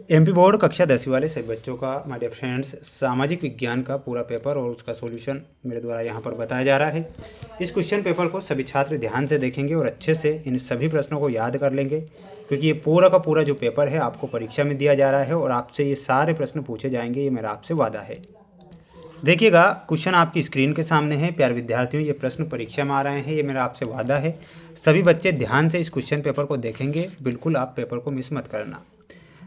MP board कक्षा 10वीं वाले सभी बच्चों का माय डियर फ्रेंड्स सामाजिक विज्ञान का पूरा पेपर और उसका सॉल्यूशन मेरे द्वारा यहाँ पर बताया जा रहा है। इस क्वेश्चन पेपर को सभी छात्र ध्यान से देखेंगे और अच्छे से इन सभी प्रश्नों को याद कर लेंगे, क्योंकि ये पूरा का पूरा जो पेपर है आपको परीक्षा में दिया जा रहा है और आपसे ये सारे प्रश्न पूछे जाएंगे, ये मेरा आपसे वादा है। देखिएगा, क्वेश्चन आपकी स्क्रीन के सामने है। प्यारे विद्यार्थियों, ये प्रश्न परीक्षा में आ रहे हैं, ये मेरा आपसे वादा है। सभी बच्चे ध्यान से इस क्वेश्चन पेपर को देखेंगे, बिल्कुल आप पेपर को मिस मत करना।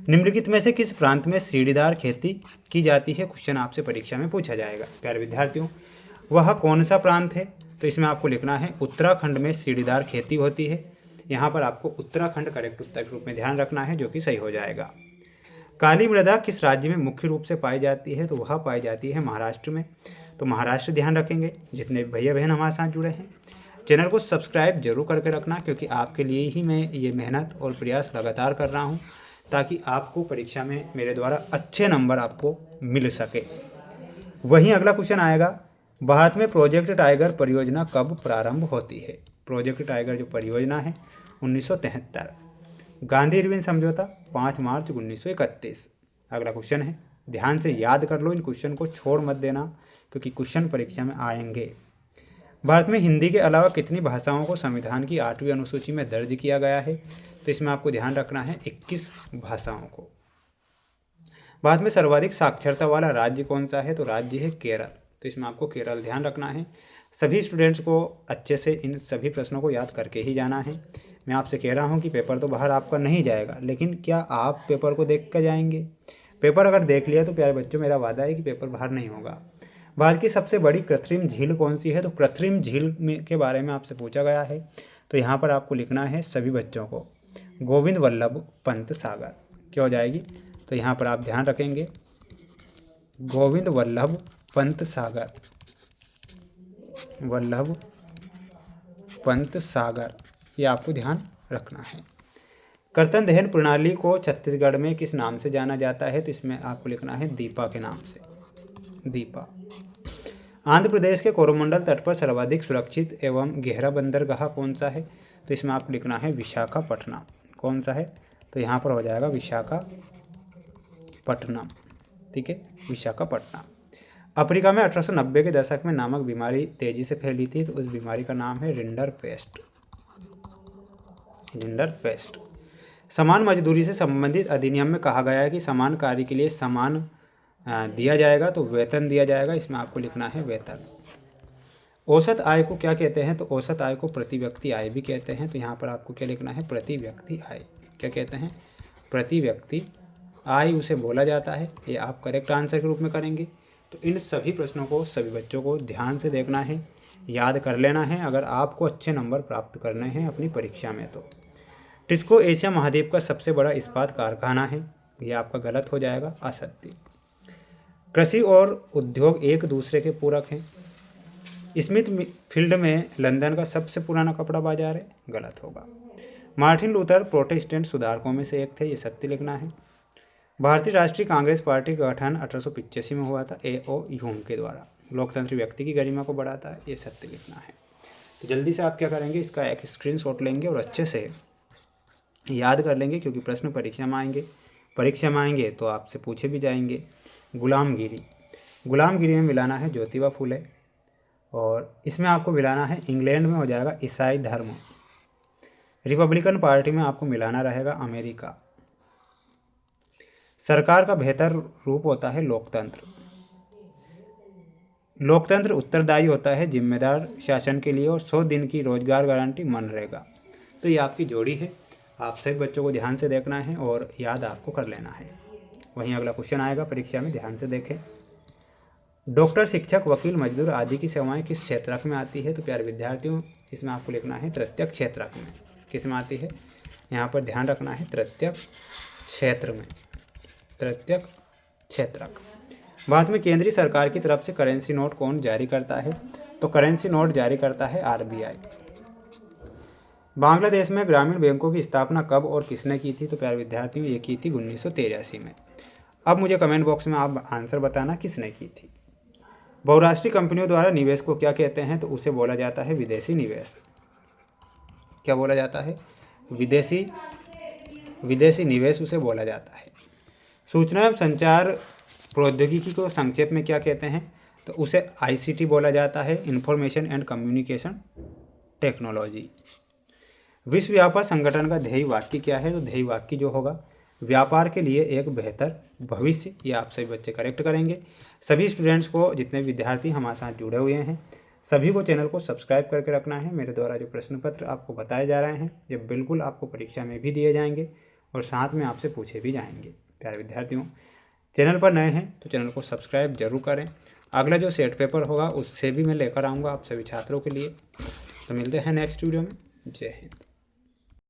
निम्नलिखित में से किस प्रांत में सीढ़ीदार खेती की जाती है, क्वेश्चन आपसे परीक्षा में पूछा जाएगा। प्यारे विद्यार्थियों, वह कौन सा प्रांत है? तो इसमें आपको लिखना है उत्तराखंड में सीढ़ीदार खेती होती है। यहाँ पर आपको उत्तराखंड करेक्ट उत्तर के रूप में ध्यान रखना है, जो कि सही हो जाएगा। काली मृदा किस राज्य में मुख्य रूप से पाई जाती है? तो वह पाई जाती है महाराष्ट्र में। तो महाराष्ट्र ध्यान रखेंगे जितने भैया बहन हमारे साथ जुड़े हैं। चैनल को सब्सक्राइब जरूर करके रखना, क्योंकि आपके लिए ही मैं ये मेहनत और प्रयास लगातार कर रहा हूँ, ताकि आपको परीक्षा में मेरे द्वारा अच्छे नंबर आपको मिल सके। वहीं अगला क्वेश्चन आएगा, भारत में प्रोजेक्ट टाइगर परियोजना कब प्रारंभ होती है? प्रोजेक्ट टाइगर जो परियोजना है 1973। गांधी इरविन समझौता 5 मार्च 1931। अगला क्वेश्चन है, ध्यान से याद कर लो, इन क्वेश्चन को छोड़ मत देना, क्योंकि क्वेश्चन परीक्षा में आएंगे। भारत में हिंदी के अलावा कितनी भाषाओं को संविधान की 8वीं अनुसूची में दर्ज किया गया है? तो इसमें आपको ध्यान रखना है 21 भाषाओं को। भारत में सर्वाधिक साक्षरता वाला राज्य कौन सा है? तो राज्य है केरल। तो इसमें आपको केरल ध्यान रखना है। सभी स्टूडेंट्स को अच्छे से इन सभी प्रश्नों को याद करके ही जाना है। मैं आपसे कह रहा हूँ कि पेपर तो बाहर आपका नहीं जाएगा, लेकिन क्या आप पेपर को देख कर जाएंगे? पेपर अगर देख लिया तो प्यारे बच्चों, मेरा वादा है कि पेपर बाहर नहीं होगा। भारत की सबसे बड़ी कृत्रिम झील कौन सी है? तो कृत्रिम झील के बारे में आपसे पूछा गया है, तो यहाँ पर आपको लिखना है सभी बच्चों को गोविंद वल्लभ पंत सागर। क्या हो जाएगी? तो यहाँ पर आप ध्यान रखेंगे गोविंद वल्लभ पंत सागर, वल्लभ पंत सागर, ये आपको ध्यान रखना है। कर्तन दहन प्रणाली को छत्तीसगढ़ में किस नाम से जाना जाता है? तो इसमें आपको लिखना है दीपा के नाम से, दीपा। आंध्र प्रदेश के कोरोमंडल तट पर सर्वाधिक सुरक्षित एवं गहरा बंदरगाह कौन सा है? तो इसमें आपको लिखना है विशाखापट्टनम। कौन सा है? तो यहाँ पर हो जाएगा विशाखापट्टनम। ठीक है, विशाखापट्टनम। अफ्रीका में 1890 के दशक में नामक बीमारी तेजी से फैली थी, तो उस बीमारी का नाम है रिंडरपेस्ट। रिंडरपेस्ट। समान मजदूरी से संबंधित अधिनियम में कहा गया है कि समान कार्य के लिए समान दिया जाएगा, तो वेतन दिया जाएगा। इसमें आपको लिखना है वेतन। औसत आय को क्या कहते हैं? तो औसत आय को प्रति व्यक्ति आय भी कहते हैं। तो यहाँ पर आपको क्या लिखना है? प्रति व्यक्ति आय। क्या कहते हैं? प्रति व्यक्ति आय उसे बोला जाता है। ये आप करेक्ट आंसर के रूप में करेंगे। तो इन सभी प्रश्नों को सभी बच्चों को ध्यान से देखना है, याद कर लेना है, अगर आपको अच्छे नंबर प्राप्त करने हैं अपनी परीक्षा में। तो टिस्को एशिया महाद्वीप का सबसे बड़ा इस्पात कारखाना है, ये आपका गलत हो जाएगा, असत्य। कृषि और उद्योग एक दूसरे के पूरक हैं। स्मिथ फील्ड में लंदन का सबसे पुराना कपड़ा बाजार है, गलत होगा। मार्टिन लूथर प्रोटेस्टेंट सुधारकों में से एक थे, ये सत्य लिखना है। भारतीय राष्ट्रीय कांग्रेस पार्टी का गठन 1885 में हुआ था A.O. ह्यूम के द्वारा। लोकतंत्र व्यक्ति की गरिमा को बढ़ाता है, ये सत्य लिखना है। तो जल्दी से आप क्या करेंगे, इसका एक स्क्रीनशॉट लेंगे और अच्छे से याद कर लेंगे, क्योंकि प्रश्न परीक्षा में आएंगे। परीक्षा में आएंगे तो आपसे पूछे भी जाएंगे। गुलामगिरी, गुलामगिरी में मिलाना है ज्योतिबा फूले, और इसमें आपको मिलाना है इंग्लैंड में हो जाएगा ईसाई धर्म। रिपब्लिकन पार्टी में आपको मिलाना रहेगा अमेरिका। सरकार का बेहतर रूप होता है लोकतंत्र। लोकतंत्र उत्तरदायी होता है जिम्मेदार शासन के लिए, और 100 दिन की रोजगार गारंटी मनरेगा। तो ये आपकी जोड़ी है, आप सभी बच्चों को ध्यान से देखना है और याद आपको कर लेना है। वहीं अगला क्वेश्चन आएगा परीक्षा में, ध्यान से देखें। डॉक्टर, शिक्षक, वकील, मजदूर आदि की सेवाएं किस क्षेत्रक में आती है? तो प्यारे विद्यार्थियों, इसमें आपको लिखना है तृतीयक क्षेत्रक में। किस में आती है? यहाँ पर ध्यान रखना है तृतीयक क्षेत्र में, तृतीयक क्षेत्रक। भारत में केंद्रीय सरकार की तरफ से करेंसी नोट कौन जारी करता है? तो करेंसी नोट जारी करता है RBI। बांग्लादेश में ग्रामीण बैंकों की स्थापना कब और किसने की थी? तो प्यारे विद्यार्थियों, ये की थी 1983 में। अब मुझे कमेंट बॉक्स में आप आंसर बताना किसने की थी। बहुराष्ट्रीय कंपनियों द्वारा निवेश को क्या कहते हैं? तो उसे बोला जाता है विदेशी निवेश। क्या बोला जाता है? विदेशी निवेश उसे बोला जाता है। सूचना एवं संचार प्रौद्योगिकी को संक्षेप में क्या कहते हैं? तो उसे ICT बोला जाता है, इंफॉर्मेशन एंड कम्युनिकेशन टेक्नोलॉजी। विश्व व्यापार संगठन का ध्येय वाक्य क्या है? तो ध्येय वाक्य जो होगा, व्यापार के लिए एक बेहतर भविष्य। ये आप सभी बच्चे करेक्ट करेंगे। सभी स्टूडेंट्स को, जितने विद्यार्थी हमारे साथ जुड़े हुए हैं, सभी को चैनल को सब्सक्राइब करके रखना है। मेरे द्वारा जो प्रश्न पत्र आपको बताए जा रहे हैं ये बिल्कुल आपको परीक्षा में भी दिए जाएंगे और साथ में आपसे पूछे भी जाएंगे। प्यारे विद्यार्थियों, चैनल पर नए हैं तो चैनल को सब्सक्राइब जरूर करें। अगला जो सेट पेपर होगा उससे भी मैं लेकर आऊँगा आप सभी छात्रों के लिए। तो मिलते हैं नेक्स्ट वीडियो में। जय हिंद।